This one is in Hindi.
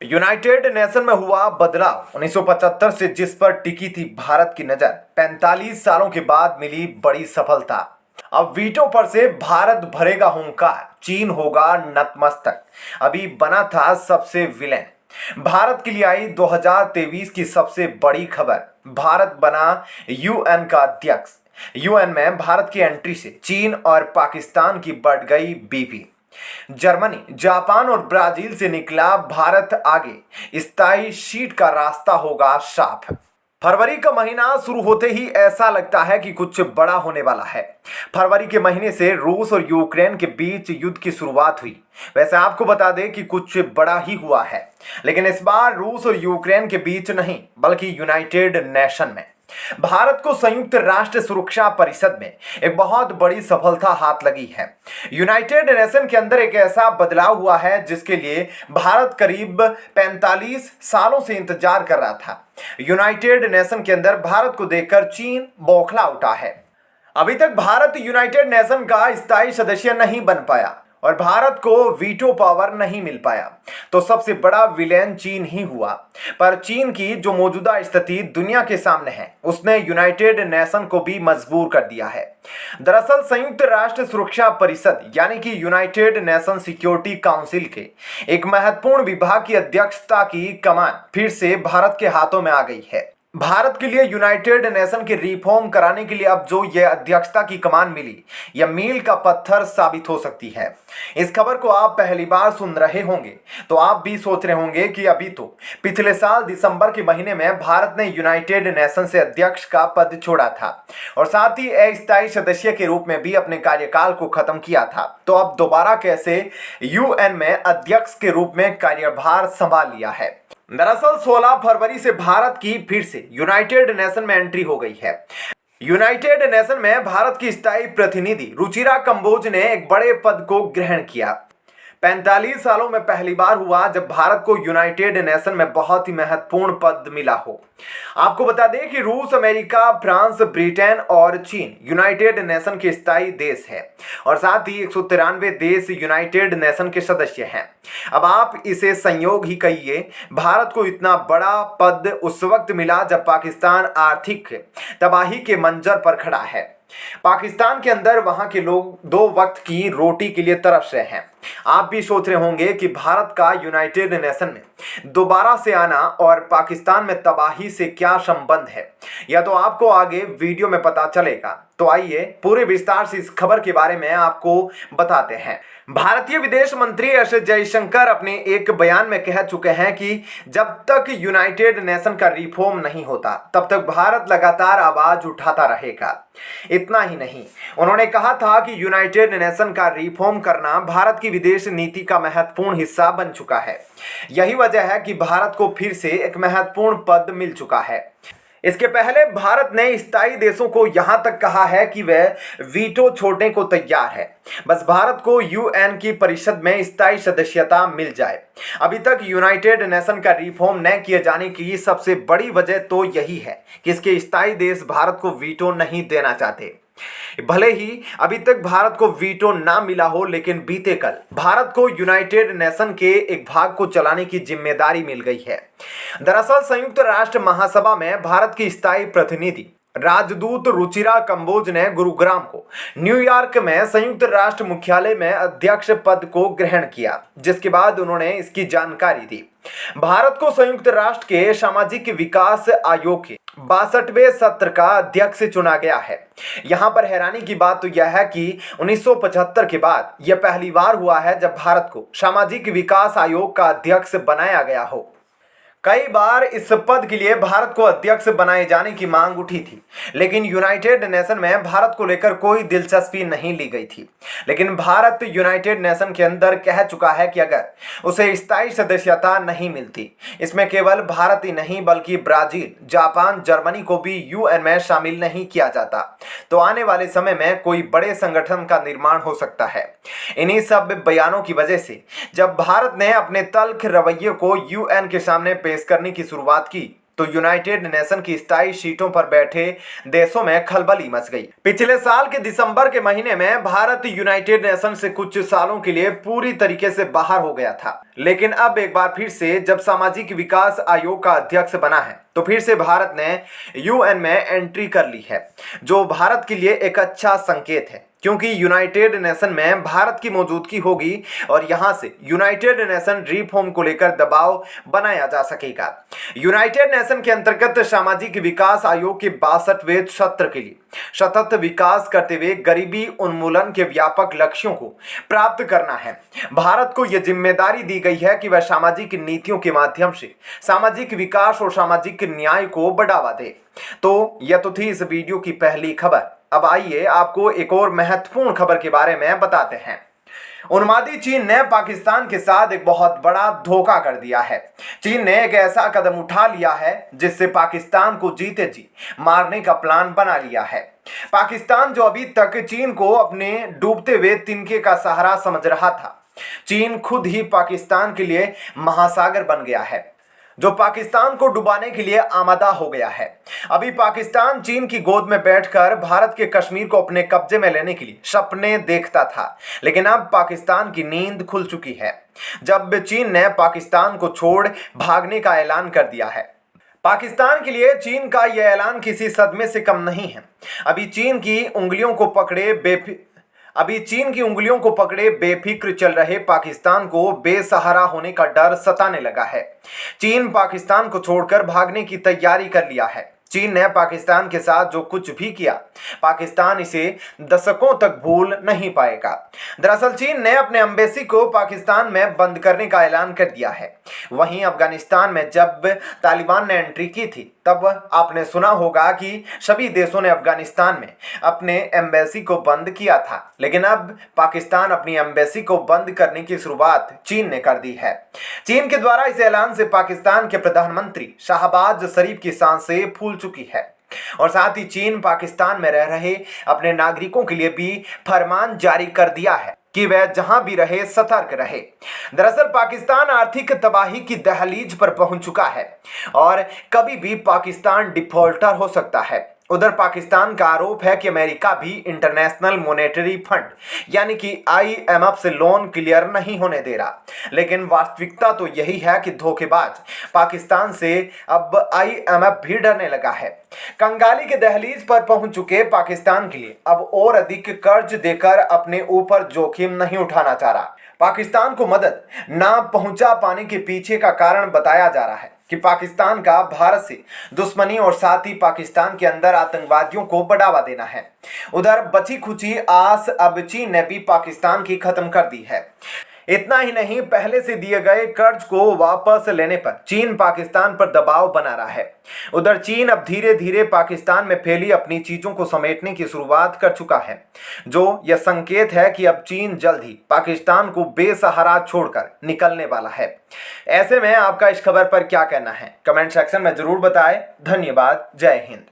यूनाइटेड नेशन में हुआ बदलाव 1975 से जिस पर टिकी थी भारत की नजर, 45 सालों के बाद मिली बड़ी सफलता। अब वीटो पर से भारत भरेगा हुंकार, चीन होगा नतमस्तक। अभी बना था सबसे विलेन। भारत के लिए आई 2023 की सबसे बड़ी खबर। भारत बना यूएन का अध्यक्ष। यूएन में भारत की एंट्री से चीन और पाकिस्तान की बढ़ गई बीपी। जर्मनी, जापान और ब्राजील से निकला भारत आगे, स्थायी सीट का रास्ता होगा साफ। फरवरी का महीना शुरू होते ही ऐसा लगता है कि कुछ बड़ा होने वाला है। फरवरी के महीने से रूस और यूक्रेन के बीच युद्ध की शुरुआत हुई। वैसे आपको बता दें कि कुछ बड़ा ही हुआ है, लेकिन इस बार रूस और यूक्रेन के बीच नहीं, बल्कि यूनाइटेड नेशन में। भारत को संयुक्त राष्ट्र सुरक्षा परिषद में एक बहुत बड़ी सफलता हाथ लगी है। यूनाइटेड नेशन के अंदर एक ऐसा बदलाव हुआ है जिसके लिए भारत करीब 45 सालों से इंतजार कर रहा था। यूनाइटेड नेशन के अंदर भारत को देखकर चीन बौखला उठा है। अभी तक भारत यूनाइटेड नेशन का स्थायी सदस्य नहीं बन पाया और भारत को वीटो पावर नहीं मिल पाया, तो सबसे बड़ा विलेन चीन ही हुआ। पर चीन की जो मौजूदा स्थिति दुनिया के सामने है, उसने यूनाइटेड नेशन को भी मजबूर कर दिया है। दरअसल संयुक्त राष्ट्र सुरक्षा परिषद यानी कि यूनाइटेड नेशन सिक्योरिटी काउंसिल के एक महत्वपूर्ण विभाग की अध्यक्षता की कमान फिर से भारत के हाथों में आ गई है। भारत के लिए यूनाइटेड नेशन के रिफॉर्म कराने के लिए अब जो यह अध्यक्षता की कमान मिली, यह मील का पत्थर साबित हो सकती है। इस खबर को आप पहली बार सुन रहे होंगे तो आप भी सोच रहे होंगे कि अभी तो पिछले साल दिसंबर के महीने में भारत ने यूनाइटेड नेशन से अध्यक्ष का पद छोड़ा था और साथ ही अस्थायी सदस्य के रूप में भी अपने कार्यकाल को खत्म किया था, तो अब दोबारा कैसे यूएन में अध्यक्ष के रूप में कार्यभार संभाल लिया है। दरअसल 16 फरवरी से भारत की फिर से यूनाइटेड नेशन में एंट्री हो गई है। यूनाइटेड नेशन में भारत की स्थायी प्रतिनिधि रुचिरा कंबोज ने एक बड़े पद को ग्रहण किया। 45 सालों में पहली बार हुआ जब भारत को यूनाइटेड नेशन में बहुत ही महत्वपूर्ण पद मिला हो। आपको बता दें कि रूस, अमेरिका, फ्रांस, ब्रिटेन और चीन यूनाइटेड नेशन के स्थायी देश है और साथ ही 193 देश यूनाइटेड नेशन के सदस्य हैं। अब आप इसे संयोग ही कहिए। भारत को इतना बड़ा पद उस वक्त मिला जब पाकिस्तान आर्थिक तबाही के मंजर पर खड़ा है। पाकिस्तान के अंदर वहां के लोग 2 वक्त की रोटी के लिए तरस रहे हैं। आप भी सोच रहे होंगे कि भारत का यूनाइटेड नेशन में दोबारा से आना और पाकिस्तान में तबाही से क्या संबंध है, या तो आपको आगे वीडियो में पता चलेगा। तो आइए पूरे विस्तार से इस खबर के बारे में आपको बताते हैं। भारतीय विदेश मंत्री एस जयशंकर अपने एक बयान में कह चुके हैं कि जब तक यूनाइटेड नेशन का रिफॉर्म नहीं होता तब तक भारत लगातार आवाज उठाता रहेगा। इतना ही नहीं, उन्होंने कहा था कि यूनाइटेड नेशन का रिफॉर्म करना भारत की विदेश नीति का महत्वपूर्ण हिस्सा बन चुका है। यही वजह है कि भारत को फिर से एक महत्वपूर्ण पद मिल चुका है। इसके पहले भारत ने स्थायी देशों को यहां तक कहा है कि वह वीटो छोड़ने को तैयार है, बस भारत को यूएन की परिषद में स्थायी सदस्यता मिल जाए। अभी तक यूनाइटेड नेशन का रिफॉर्म न किए जाने की सबसे बड़ी वजह तो यही है कि इसके स्थायी देश भारत को वीटो नहीं देना चाहते। भले ही अभी तक भारत को वीटो ना मिला हो, लेकिन बीते कल भारत को यूनाइटेड नेशन के एक भाग को चलाने की जिम्मेदारी मिल गई है। दरअसल संयुक्त राष्ट्र महासभा में भारत की स्थायी प्रतिनिधि राजदूत रुचिरा कंबोज ने गुरुग्राम को न्यूयॉर्क में संयुक्त राष्ट्र मुख्यालय में अध्यक्ष पद को ग्रहण किया, जिसके बाद उन्होंने इसकी जानकारी दी। भारत को संयुक्त राष्ट्र के सामाजिक विकास आयोग के 62वें सत्र का अध्यक्ष चुना गया है। यहाँ पर हैरानी की बात तो यह है कि 1975 के बाद यह पहली बार हुआ है जब भारत को सामाजिक विकास आयोग का अध्यक्ष बनाया गया हो। कई बार इस पद के लिए भारत को अध्यक्ष बनाए जाने की मांग उठी थी, लेकिन यूनाइटेड नेशन में भारत को लेकर कोई दिलचस्पी नहीं ली गई थी। लेकिन भारत यूनाइटेड नेशन के अंदर कह चुका है कि अगर उसे स्थायी सदस्यता नहीं मिलती, इसमें केवल भारत ही नहीं बल्कि ब्राजील, जापान, जर्मनी को भी यूएन में शामिल नहीं किया जाता, तो आने वाले समय में कोई बड़े संगठन का निर्माण हो सकता है। इन्हीं सब बयानों की वजह से जब भारत ने अपने तल्ख रवैये को यूएन के सामने पेश करने की शुरुआत की, तो यूनाइटेड नेशन की स्थायी सीटों पर बैठे देशों में खलबली मच गई। पिछले साल के दिसंबर के महीने में भारत यूनाइटेड नेशन से कुछ सालों के लिए पूरी तरीके से बाहर हो गया था, लेकिन अब एक बार फिर से जब सामाजिक विकास आयोग का अध्यक्ष बना है तो फिर से भारत ने यूएन में एंट्री कर ली है, जो भारत के लिए एक अच्छा संकेत है, क्योंकि यूनाइटेड नेशन में भारत की मौजूदगी होगी और यहां से यूनाइटेड नेशन रिफॉर्म को लेकर दबाव बनाया जा सकेगा। यूनाइटेड नेशन के अंतर्गत सामाजिक विकास आयोग के 62वें सत्र के लिए सतत विकास करते हुए गरीबी उन्मूलन के व्यापक लक्ष्यों को प्राप्त करना है। भारत को यह जिम्मेदारी दी गई है कि वह सामाजिक नीतियों के माध्यम से सामाजिक विकास और सामाजिक न्याय को बढ़ावा दे। तो यह तो थी इस वीडियो की पहली खबर। अब आइए आपको एक और महत्वपूर्ण खबर के बारे में बताते हैं। उन्मादी चीन ने पाकिस्तान के साथ एक बहुत बड़ा धोखा कर दिया है। चीन ने एक ऐसा कदम उठा लिया है जिससे पाकिस्तान को जीते जी मारने का प्लान बना लिया है। पाकिस्तान जो अभी तक चीन को अपने डूबते हुए तिनके का सहारा समझ रहा था, चीन खुद ही पाकिस्तान के लिए महासागर बन गया है, जो पाकिस्तान को डुबाने के लिए आमादा हो गया है। अभी पाकिस्तान चीन की गोद में बैठकर भारत के कश्मीर को अपने कब्जे में लेने के लिए सपने देखता था, लेकिन अब पाकिस्तान की नींद खुल चुकी है जब चीन ने पाकिस्तान को छोड़ भागने का ऐलान कर दिया है। पाकिस्तान के लिए चीन का यह ऐलान किसी सदमे से कम नहीं है। अभी चीन की उंगलियों को पकड़े बेफिक्र चल रहे पाकिस्तान को बेसहारा होने का डर सताने लगा है। चीन पाकिस्तान को छोड़कर भागने की तैयारी कर लिया है। चीन ने पाकिस्तान के साथ जो कुछ भी किया, पाकिस्तान इसे दशकों तक भूल नहीं पाएगा। दरअसल चीन ने अपने एम्बेसी को पाकिस्तान में बंद करने का ऐलान कर दिया है। वहीं अफगानिस्तान में जब तालिबान ने एंट्री की थी, तब आपने सुना होगा कि सभी देशों ने अफगानिस्तान में अपने एम्बेसी को बंद किया था, लेकिन अब पाकिस्तान अपनी एम्बेसी को बंद करने की शुरुआत चीन ने कर दी है। चीन के द्वारा इस ऐलान से पाकिस्तान के प्रधानमंत्री शहबाज शरीफ की सांसें फूल चुकी है और साथ ही चीन पाकिस्तान में रह रहे अपने नागरिकों के लिए भी फरमान जारी कर दिया है कि वह जहां भी रहे सतर्क रहे। दरअसल पाकिस्तान आर्थिक तबाही की दहलीज पर पहुंच चुका है और कभी भी पाकिस्तान डिफॉल्टर हो सकता है। उधर पाकिस्तान का आरोप है कि अमेरिका भी इंटरनेशनल मॉनेटरी फंड यानी कि IMF से लोन क्लियर नहीं होने दे रहा, लेकिन वास्तविकता तो यही है कि धोखेबाज पाकिस्तान से अब IMF भी डरने लगा है। कंगाली के दहलीज पर पहुंच चुके पाकिस्तान के लिए अब और अधिक कर्ज देकर अपने ऊपर जोखिम नहीं उठाना चाह रहा। पाकिस्तान को मदद ना पहुंचा पाने के पीछे का कारण बताया जा रहा है कि पाकिस्तान का भारत से दुश्मनी और साथ ही पाकिस्तान के अंदर आतंकवादियों को बढ़ावा देना है। उधर बची खुची आस अब चीन ने भी पाकिस्तान की खत्म कर दी है। इतना ही नहीं, पहले से दिए गए कर्ज को वापस लेने पर चीन पाकिस्तान पर दबाव बना रहा है। उधर चीन अब धीरे धीरे पाकिस्तान में फैली अपनी चीजों को समेटने की शुरुआत कर चुका है, जो यह संकेत है कि अब चीन जल्द ही पाकिस्तान को बेसहारा छोड़कर निकलने वाला है। ऐसे में आपका इस खबर पर क्या कहना है, कमेंट सेक्शन में जरूर बताएं। धन्यवाद। जय हिंद।